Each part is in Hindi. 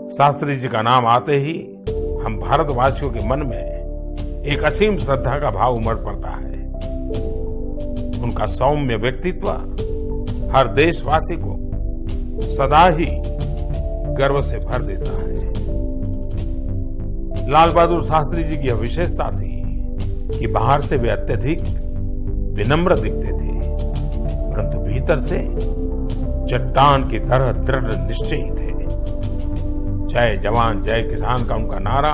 शास्त्री जी का नाम आते ही हम भारतवासियों के मन में एक असीम श्रद्धा का भाव उमड़ पड़ता है। उनका सौम्य व्यक्तित्व हर देशवासी को सदा ही गर्व से भर देता है। लाल बहादुर शास्त्री जी की यह विशेषता थी कि बाहर से वे अत्यधिक विनम्र दिखते थे, परंतु भीतर से चट्टान की तरह दृढ़ निश्चयी थे। जय जवान जय किसान का उनका नारा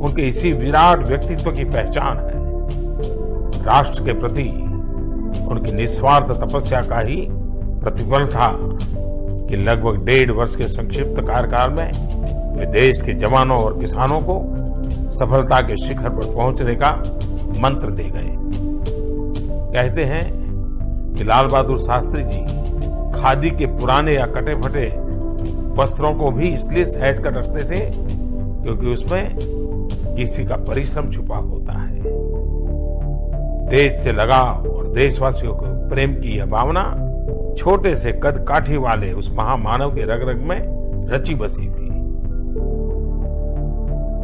उनके इसी विराट व्यक्तित्व की पहचान है। राष्ट्र के प्रति उनकी निस्वार्थ तपस्या का ही प्रतिफल था कि लगभग 1.5 वर्ष के संक्षिप्त कार्यकाल में वे देश के जवानों और किसानों को सफलता के शिखर पर पहुंचने का मंत्र दे गए। कहते हैं कि लाल बहादुर शास्त्री जी खादी के पुराने या कटे फटे वस्त्रों को भी इसलिए सहेज कर रखते थे क्योंकि उसमें किसी का परिश्रम छुपा होता है। देश से लगाव और देशवासियों को प्रेम की यह भावना छोटे से कद काठी वाले उस महामानव के रग रग में रची बसी थी।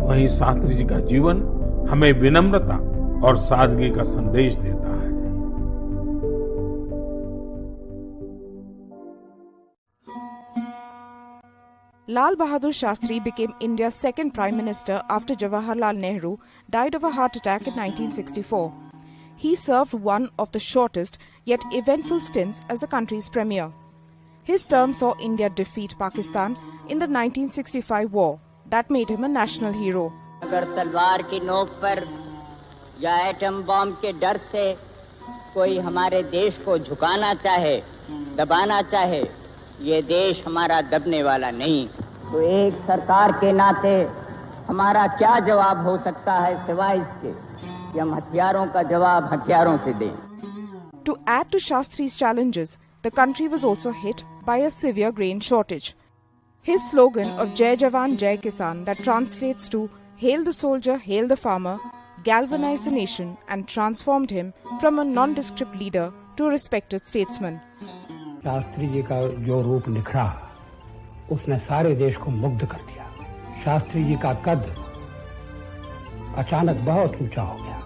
वहीं शास्त्री जी का जीवन हमें विनम्रता और सादगी का संदेश देता है। Lal Bahadur Shastri became India's second Prime Minister after Jawaharlal Nehru died of a heart attack in 1964. He served one of the shortest yet eventful stints as the country's premier. His term saw India defeat Pakistan in the 1965 war. That made him a national hero. अगर तलवार की नोक पर या एटम बम के डर से कोई हमारे देश को झुकाना चाहे, दबाना चाहे, ये देश हमारा दबने वाला नहीं। तो एक सरकार के नाते हमारा क्या जवाब हो सकता है सिवाय इसके कि हम हथियारों का जवाब हथियारों से दें। To add to Shastri's challenges, the country was also hit by a severe grain shortage. His slogan of Jai Jawan Jai Kisan, that translates to Hail the soldier, hail the farmer, galvanized the nation and transformed him from a nondescript leader to a respected statesman. Shastri ji का जो रूप निखरा उसने सारे देश को मुग्ध कर दिया। शास्त्री जी का कद अचानक बहुत ऊंचा हो गया।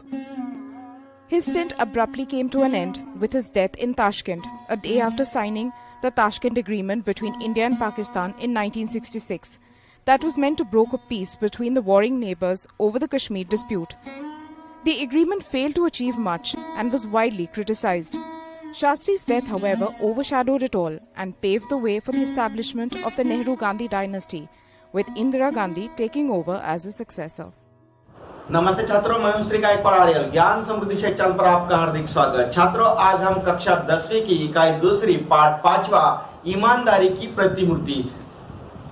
His stint abruptly came to an end with his death in Tashkent, a day after signing the Tashkent Agreement between India and Pakistan in 1966. That was meant to broker peace between the warring neighbors over the Kashmir dispute. The agreement failed to achieve much and was widely criticized. Shastri's death, however, overshadowed it all and paved the way for the establishment of the Nehru-Gandhi dynasty, with Indira Gandhi taking over as his successor. नमस्ते छात्रों, मैं हूं श्री गायकवाड़ आर्यल। ज्ञान समृद्धि शिक्षा चैनल पर आपका हार्दिक स्वागत। छात्रों, आज हम कक्षा 10वीं की इकाई 2 पाठ 5वां ईमानदारी की प्रतिमूर्ति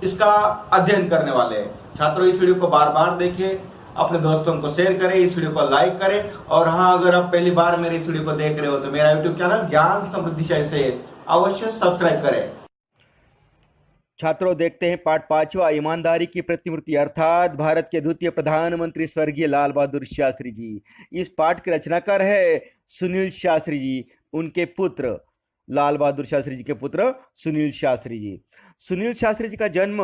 इसका अध्ययन करने वाले हैं। छात्रों, इस वीडियो को बार-बार देखें, अपने दोस्तों को शेयर करें, इस वीडियो को लाइक करें और हाँ, अगर आप पहली बार मेरे इस वीडियो को देख रहे हो तो मेरा यूट्यूब चैनल ज्ञान समृद्धि से अवश्य सब्सक्राइब करें। छात्रों, देखते हैं पाठ 5वां ईमानदारी की प्रतिमूर्ति अर्थात भारत के द्वितीय प्रधानमंत्री स्वर्गीय लाल बहादुर शास्त्री जी। इस पाठ के रचनाकार है सुनील शास्त्री जी, उनके पुत्र लाल बहादुर शास्त्री जी के पुत्र सुनील शास्त्री जी। सुनील शास्त्री जी का जन्म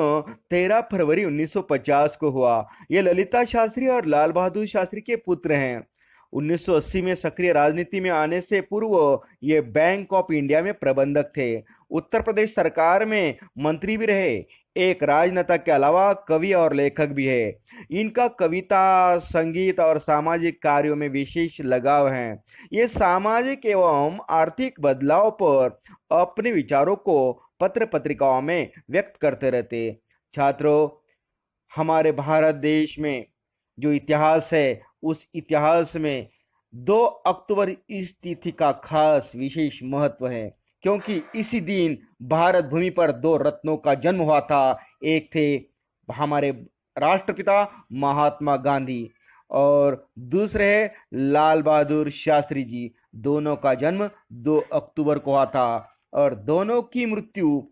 13 फरवरी 1950 को हुआ। ये ललिता शास्त्री और लाल बहादुर शास्त्री के पुत्र हैं। 1980 में सक्रिय राजनीति में आने से पूर्व ये बैंक ऑफ इंडिया में प्रबंधक थे। उत्तर प्रदेश सरकार में मंत्री भी रहे। एक राजनेता के अलावा कवि और लेखक भी है। इनका कविता, संगीत और सामाजिक कार्यों में विशेष लगाव है। ये सामाजिक एवं आर्थिक बदलाव पर अपने विचारों को पत्र पत्रिकाओं में व्यक्त करते रहते। छात्रों, हमारे भारत देश में जो इतिहास है उस इतिहास में 2 अक्टूबर इस तिथि का खास विशेष महत्व है, क्योंकि इसी दिन भारत भूमि पर 2 रत्नों का जन्म हुआ था। एक थे हमारे राष्ट्रपिता महात्मा गांधी और दूसरे है लाल बहादुर शास्त्री जी। दोनों का जन्म 2 अक्टूबर को हुआ था और दोनों की मृत्यु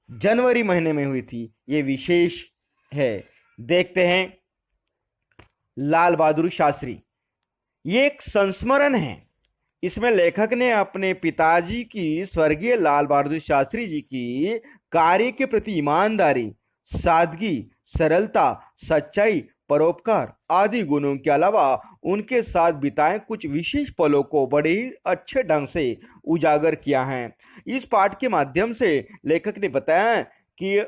जनवरी महीने में हुई थी। ये विशेष है। देखते हैं लाल बहादुर शास्त्री। ये एक संस्मरण है। इसमें लेखक ने अपने पिताजी की स्वर्गीय लाल बहादुर शास्त्री जी की कार्य के प्रति ईमानदारी, सादगी, सरलता, सच्चाई, परोपकार आदि गुणों के अलावा उनके साथ बिताए कुछ विशेष पलों को बड़े ही अच्छे ढंग से उजागर किया है। इस पाठ के माध्यम से लेखक ने बताया कि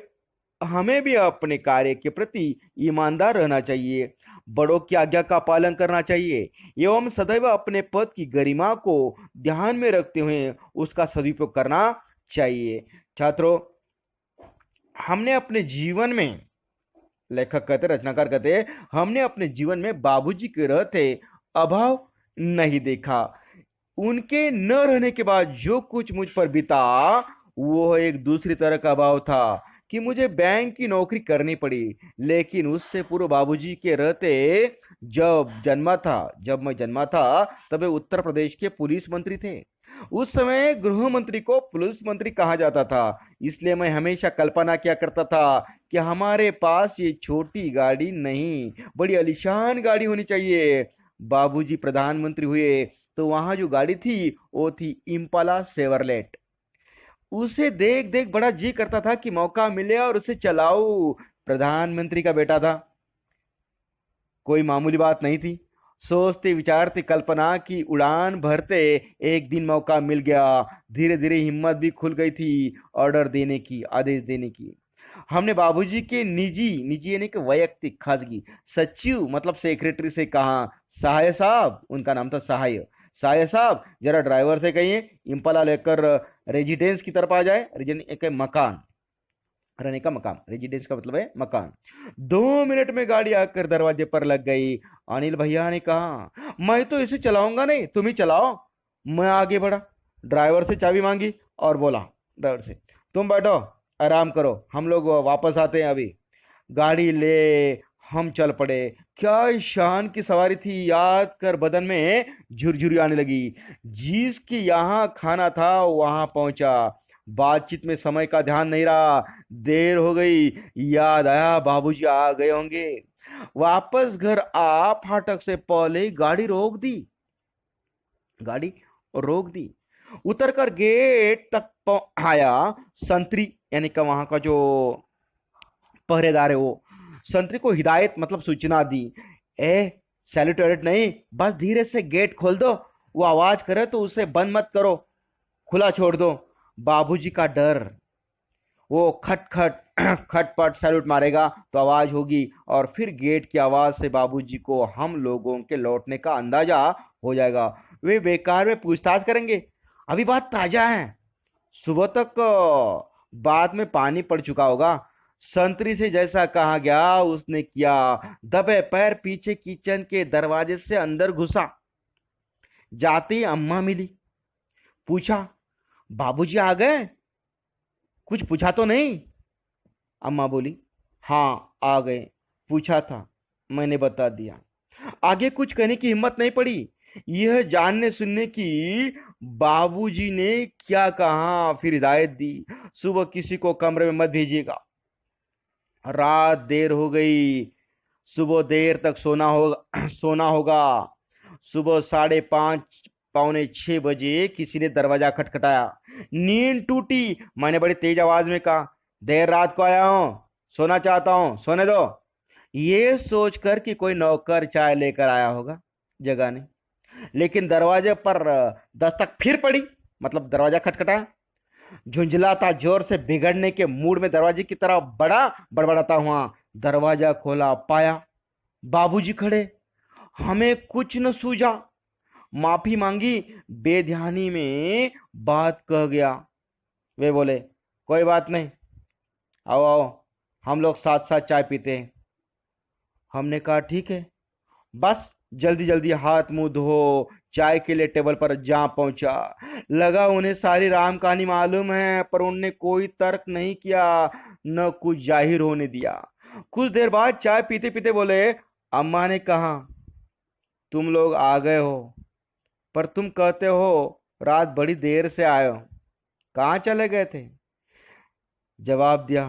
हमें भी अपने कार्य के प्रति ईमानदार रहना चाहिए, बड़ों की आज्ञा का पालन करना चाहिए एवं सदैव अपने पद की गरिमा को ध्यान में रखते हुए उसका सदुपयोग करना चाहिए। छात्रों, हमने अपने जीवन में, लेखक कहते, रचनाकार कहते, हमने अपने जीवन में बाबूजी के रहते अभाव नहीं देखा। उनके न रहने के बाद जो कुछ मुझ पर बीता वो एक दूसरी तरह का अभाव था कि मुझे बैंक की नौकरी करनी पड़ी। लेकिन उससे पूर्व बाबूजी के रहते जब मैं जन्मा था तब वे उत्तर प्रदेश के पुलिस मंत्री थे। उस समय गृह मंत्री को पुलिस मंत्री कहा जाता था। इसलिए मैं हमेशा कल्पना किया करता था कि हमारे पास ये छोटी गाड़ी नहीं, बड़ी आलीशान गाड़ी होनी चाहिए। बाबूजी प्रधानमंत्री हुए तो वहां जो गाड़ी थी वो थी इम्पाला शेवरलेट। उसे देख देख बड़ा जी करता था कि मौका मिले और उसे चलाऊं। प्रधानमंत्री का बेटा था, कोई मामूली बात नहीं थी। सोचते विचारते कल्पना की उड़ान भरते एक दिन मौका मिल गया। धीरे धीरे हिम्मत भी खुल गई थी ऑर्डर देने की, आदेश देने की। हमने बाबूजी के निजी यानी कि वैयक्तिक खासगी सचिव मतलब सेक्रेटरी से कहा, सहाय साहब, उनका नाम था सहाय साहब, जरा ड्राइवर से कहिए इम्पाला लेकर रेजिडेंस की तरफ आ जाए। एक मकान, रहने का मकान, रेजिडेंस का मतलब है मकान। 2 मिनट में गाड़ी आकर दरवाजे पर लग गई। अनिल भैया ने कहा, मैं तो इसे चलाऊंगा नहीं, तुम ही चलाओ। मैं आगे बढ़ा, ड्राइवर से चाबी मांगी और बोला ड्राइवर से, तुम बैठो, आराम करो, हम लोग वापस आते हैं अभी। गाड़ी ले हम चल पड़े। क्या शान की सवारी थी, याद कर बदन में झुरझुरी आने लगी। जिसकी यहाँ खाना था वहां पहुंचा। बातचीत में समय का ध्यान नहीं रहा, देर हो गई। याद आया बाबूजी आ गए होंगे। वापस घर आ फाटक से पहले गाड़ी रोक दी। उतरकर गेट तक आया। संतरी यानी कि वहां का जो पहरेदार है वो संतरी को हिदायत मतलब सूचना दी, सैल्यूट नहीं, बस धीरे से गेट खोल दो। वो आवाज करे तो उसे बंद मत करो, खुला छोड़ दो। बाबूजी का डर, वो खटपट सैल्यूट मारेगा तो आवाज होगी और फिर गेट की आवाज से बाबूजी को हम लोगों के लौटने का अंदाजा हो जाएगा। वे बेकार में पूछताछ करेंगे, अभी बात ताजा है, सुबह तक बाद में पानी पड़ चुका होगा। संतरी से जैसा कहा गया उसने किया। दबे पैर पीछे किचन के दरवाजे से अंदर घुसा। जाते ही अम्मा मिली। पूछा, बाबूजी आ गए? कुछ पूछा तो नहीं? अम्मा बोली, हाँ आ गए, पूछा था, मैंने बता दिया। आगे कुछ कहने की हिम्मत नहीं पड़ी। यह जानने सुनने की बाबूजी ने क्या कहा, फिर हिदायत दी, सुबह किसी को कमरे में मत भेजिएगा। रात देर हो गई, सुबह देर तक सोना होगा। सुबह 5:30 पौने 6 बजे किसी ने दरवाजा खटखटाया। नींद टूटी। मैंने बड़ी तेज आवाज में कहा, देर रात को आया हूं, सोना चाहता हूं, सोने दो। ये सोचकर कि कोई नौकर चाय लेकर आया होगा जगाने। लेकिन दरवाजे पर दस्तक फिर पड़ी, मतलब दरवाजा खटखटाया। झुंझलाता जोर से बिगड़ने के मूड में दरवाजे की तरफ बड़बड़ाता हुआ दरवाजा खोला, पाया बाबूजी खड़े। हमें कुछ न सूझा, माफी मांगी, बेध्यानी में बात कह गया। वे बोले, कोई बात नहीं, आओ हम लोग साथ साथ चाय पीते हैं। हमने कहा ठीक है। बस जल्दी जल्दी हाथ मुंह धो चाय के लिए टेबल पर जा पहुंचा। लगा उन्हें सारी राम कहानी मालूम है, पर उन्होंने कोई तर्क नहीं किया, न कुछ जाहिर होने दिया। कुछ देर बाद चाय पीते पीते बोले, अम्मा ने कहा तुम लोग आ गए हो, पर तुम कहते हो रात बड़ी देर से आए हो, कहाँ चले गए थे? जवाब दिया,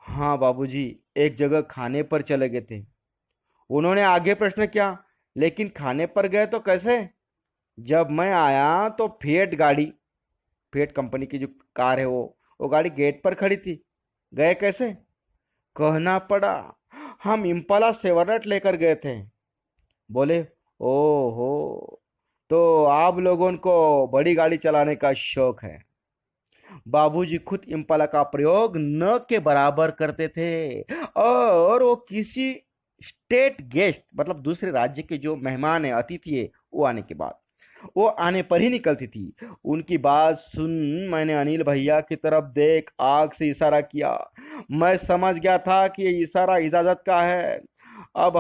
हाँ बाबूजी, एक जगह खाने पर चले गए थे। उन्होंने आगे प्रश्न किया, लेकिन खाने पर गए तो कैसे? जब मैं आया तो फिएट कंपनी की जो कार है वो गाड़ी गेट पर खड़ी थी, गए कैसे? कहना पड़ा, हम इम्पाला सेवरनेट लेकर गए थे। बोले, ओहो, तो आप लोगों को बड़ी गाड़ी चलाने का शौक है। बाबूजी खुद इम्पाला का प्रयोग न के बराबर करते थे, और वो किसी स्टेट गेस्ट मतलब दूसरे राज्य के जो मेहमान है, अतिथि है, वो आने के बाद, वो आने पर ही निकलती थी। उनकी बात सुन मैंने अनिल भैया की तरफ देख आंख से इशारा किया। मैं समझ गया था कि ये इशारा इजाजत का है। अब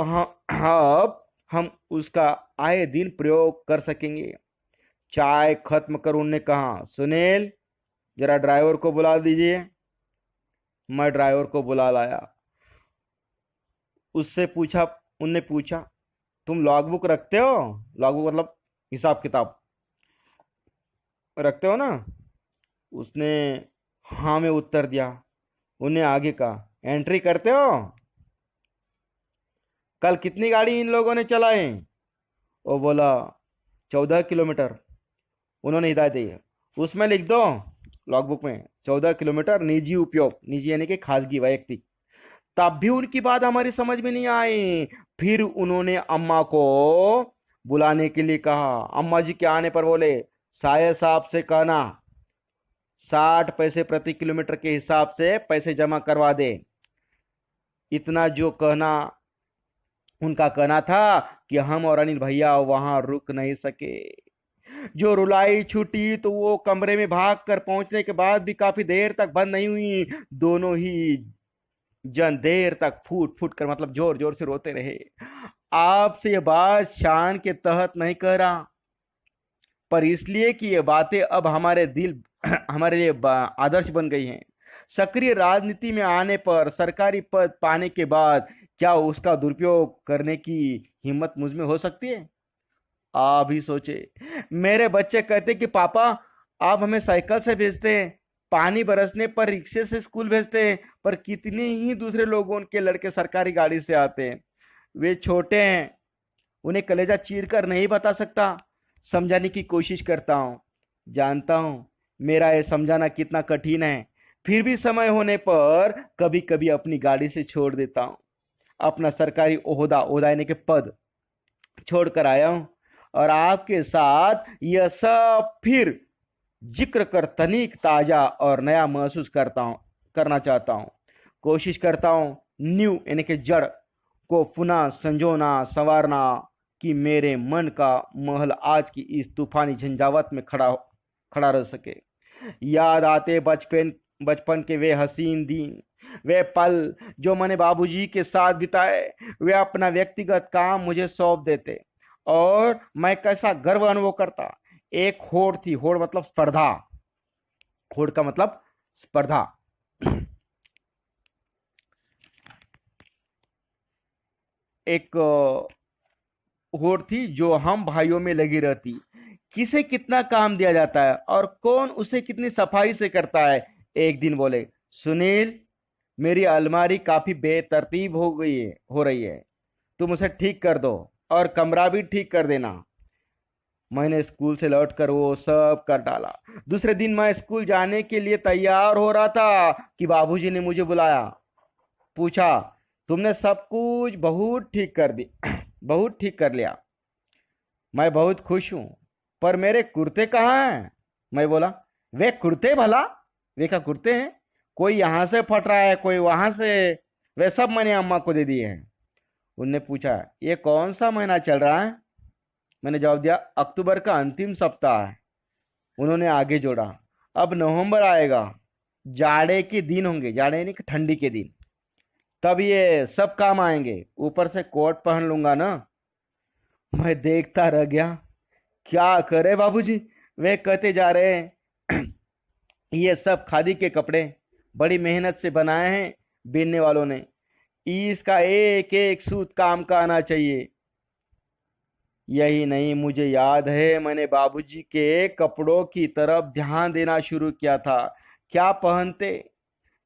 हम उसका आए दिन प्रयोग कर सकेंगे। चाय खत्म कर उनने कहा, सुनील जरा ड्राइवर को बुला दीजिए। मैं ड्राइवर को बुला लाया। उनने पूछा, तुम लॉगबुक रखते हो? लॉगबुक मतलब हिसाब किताब रखते हो ना? उसने हाँ में उत्तर दिया। उन्हें आगे कहा, एंट्री करते हो? कल कितनी गाड़ी इन लोगों ने चलाए? वो बोला, 14 किलोमीटर। उन्होंने हिदायत दी, उसमें लिख दो लॉगबुक में 14 किलोमीटर निजी उपयोग, निजी यानी कि खासगी वैयक्तिक। तब भी उनकी बात हमारी समझ में नहीं आई। फिर उन्होंने अम्मा को बुलाने के लिए कहा। अम्मा जी के आने पर बोले, साये साहब से कहना 60 पैसे प्रति किलोमीटर के हिसाब से पैसे जमा करवा दे। इतना जो कहना उनका कहना था कि हम और अनिल भैया वहां रुक नहीं सके। जो रुलाई छूटी तो वो कमरे में भाग कर पहुंचने के बाद भी काफी देर तक बंद नहीं हुई। दोनों ही जन देर तक फूट फूट कर मतलब जोर जोर से रोते रहे। आपसे ये बात शान के तहत नहीं कह रहा, पर इसलिए कि ये बातें अब हमारे लिए आदर्श बन गई हैं। सक्रिय राजनीति में आने पर, सरकारी पद पाने के बाद क्या उसका दुरुपयोग करने की हिम्मत मुझ में हो सकती है? आप ही सोचे। मेरे बच्चे कहते कि पापा आप हमें साइकिल से भेजते हैं, पानी बरसने पर रिक्शे से स्कूल भेजते हैं, पर कितने ही दूसरे लोगों के लड़के सरकारी गाड़ी से आते हैं। वे छोटे हैं, उन्हें कलेजा चीर कर नहीं बता सकता। समझाने की कोशिश करता हूँ, जानता हूँ मेरा ये समझाना कितना कठिन है, फिर भी समय होने पर कभी कभी अपनी गाड़ी से छोड़ देता हूँ। अपना सरकारी ओहदा यानी के पद छोड़ कर आया हूँ, और आपके साथ यह सब फिर जिक्र कर तनिक ताजा और नया महसूस करना चाहता हूँ। कोशिश करता हूँ न्यू यानी कि जड़ को पुनः संजोना संवारना, कि मेरे मन का महल आज की इस तूफानी झंझावत में खड़ा रह सके। याद आते बचपन के वे हसीन दिन, वे पल जो मैंने बाबूजी के साथ बिताए। वे अपना व्यक्तिगत काम मुझे सौंप देते और मैं कैसा गर्व अनुभव करता। एक होड़ थी, होड़ मतलब स्पर्धा, होड़ का मतलब स्पर्धा। एक होड़ थी जो हम भाइयों में लगी रहती, किसे कितना काम दिया जाता है और कौन उसे कितनी सफाई से करता है। एक दिन बोले, सुनील मेरी अलमारी काफी बेतरतीब हो रही है, तुम उसे ठीक कर दो और कमरा भी ठीक कर देना। मैंने स्कूल से लौटकर वो सब कर डाला। दूसरे दिन मैं स्कूल जाने के लिए तैयार हो रहा था कि बाबूजी ने मुझे बुलाया। पूछा, तुमने सब कुछ बहुत ठीक कर लिया। मैं बहुत खुश हूं, पर मेरे कुर्ते कहाँ हैं? मैं बोला, वे कुर्ते भला? वे क्या कुर्ते हैं? कोई यहाँ से फट रहा है, कोई वहां से, वे सब मैंने अम्मा को दे दिए हैं। उनने पूछा, ये कौन सा महीना चल रहा है? मैंने जवाब दिया, अक्टूबर का अंतिम सप्ताह है। उन्होंने आगे जोड़ा, अब नवंबर आएगा, जाड़े के दिन होंगे, जाड़े यानी कि ठंडी के दिन, तब ये सब काम आएंगे। ऊपर से कोट पहन लूंगा ना। मैं देखता रह गया, क्या करे बाबूजी, वे कहते जा रहे हैं ये सब खादी के कपड़े बड़ी मेहनत से बनाए हैं बीनने वालों ने, इसका एक एक सूत काम का आना चाहिए। यही नहीं, मुझे याद है मैंने बाबूजी के कपड़ों की तरफ ध्यान देना शुरू किया था। क्या पहनते,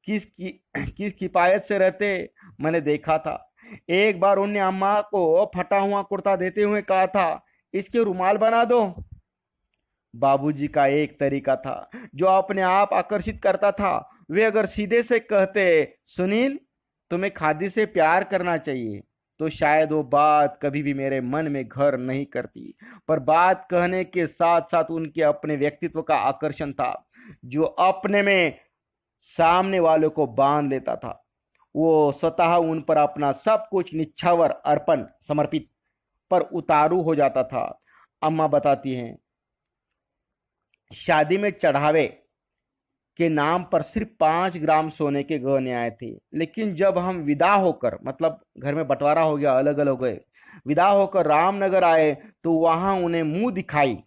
किस किफायत से रहते, मैंने देखा था। एक बार उन्होंने अम्मा को फटा हुआ कुर्ता देते हुए कहा था, इसके रुमाल बना दो। बाबूजी का एक तरीका था जो अपने आप आकर्षित करता था। वे अगर सीधे से कहते, सुनील तुम्हें खादी से प्यार करना चाहिए, तो शायद वो बात कभी भी मेरे मन में घर नहीं करती। पर बात कहने के साथ साथ उनके अपने व्यक्तित्व का आकर्षण था, जो अपने में सामने वालों को बांध लेता था। वो स्वतः उन पर अपना सब कुछ निछावर अर्पण समर्पित पर उतारू हो जाता था। अम्मा बताती हैं, शादी में चढ़ावे के नाम पर सिर्फ 5 ग्राम सोने के गहने आए थे, लेकिन जब हम विदा होकर, मतलब घर में बंटवारा हो गया, अलग अलग हो गए, विदा होकर रामनगर आए तो वहां उन्हें मुंह दिखाई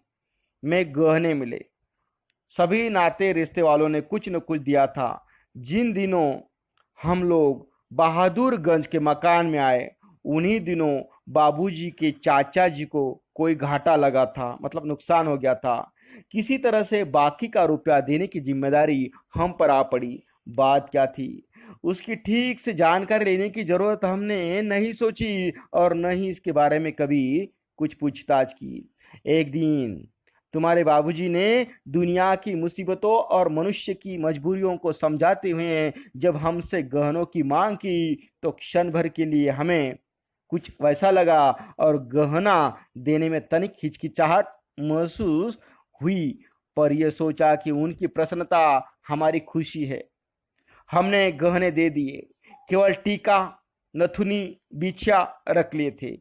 में गहने मिले। सभी नाते रिश्ते वालों ने कुछ न कुछ दिया था। जिन दिनों हम लोग बहादुरगंज के मकान में आए, उन्हीं दिनों बाबूजी के चाचा जी को कोई घाटा लगा था, मतलब नुकसान हो गया था। किसी तरह से बाकी का रुपया देने की जिम्मेदारी हम पर आ पड़ी। बात क्या थी, उसकी ठीक से जानकारी लेने की जरूरत हमने नहीं सोची और न ही इसके बारे में कभी कुछ पूछताछ की। एक दिन तुम्हारे बाबूजी ने दुनिया की मुसीबतों और मनुष्य की मजबूरियों को समझाते हुए जब हमसे गहनों की मांग की, तो क्षण भर के लिए हमें कुछ वैसा लगा और गहना देने में तनिक हिचकिचाहट महसूस हुई, पर यह सोचा कि उनकी प्रसन्नता हमारी खुशी है। हमने गहने दे दिए, केवल टीका, नथुनी, बिछिया रख लिए थे।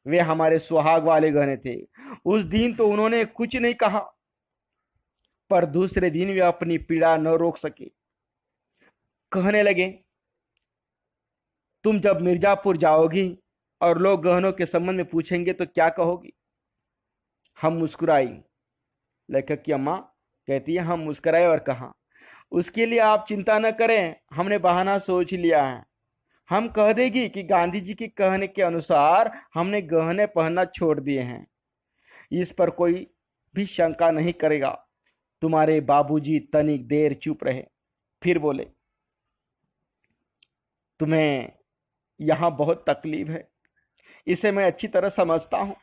वे हमारे सुहाग वाले गहने थे। उस दिन तो उन्होंने कुछ नहीं कहा, पर दूसरे दिन वे अपनी पीड़ा न रोक सके। कहने लगे, तुम जब मिर्जापुर जाओगी और लोग गहनों के संबंध में पूछेंगे तो क्या कहोगी? हम मुस्कुराई। लेखक की अम्मा कहती है, हम मुस्कुराए और कहा, उसके लिए आप चिंता न करें, हमने बहाना सोच लिया है। हम कह देगी कि गांधी जी के कहने के अनुसार हमने गहने पहनना छोड़ दिए हैं। इस पर कोई भी शंका नहीं करेगा। तुम्हारे बाबूजी तनिक देर चुप रहे, फिर बोले, तुम्हें यहां बहुत तकलीफ है, इसे मैं अच्छी तरह समझता हूं।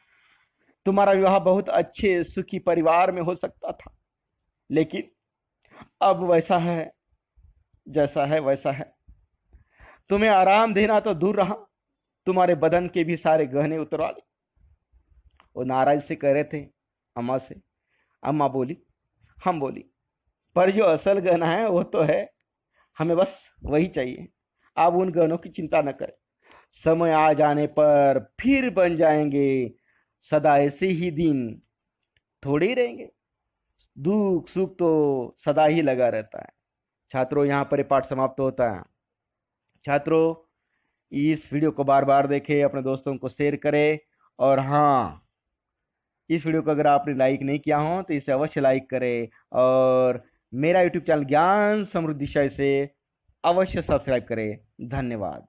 तुम्हारा विवाह बहुत अच्छे सुखी परिवार में हो सकता था, लेकिन अब वैसा है जैसा है वैसा है। तुम्हें आराम देना तो दूर रहा, तुम्हारे बदन के भी सारे गहने उतरवा ले। वो नाराज से कह रहे थे अम्मा से। अम्मा बोली, हम बोली, पर जो असल गहना है वो तो है, हमें बस वही चाहिए। आप उन गहनों की चिंता न करें, समय आ जाने पर फिर बन जाएंगे। सदा ऐसे ही दिन थोड़े ही रहेंगे, दुख सुख तो सदा ही लगा रहता है। छात्रों, यहाँ पर पाठ समाप्त होता है। छात्रों, इस वीडियो को बार बार देखें, अपने दोस्तों को शेयर करें, और हाँ, इस वीडियो को अगर आपने लाइक नहीं किया हो तो इसे अवश्य लाइक करें, और मेरा यूट्यूब चैनल ज्ञान समृद्धि से अवश्य सब्सक्राइब करें। धन्यवाद।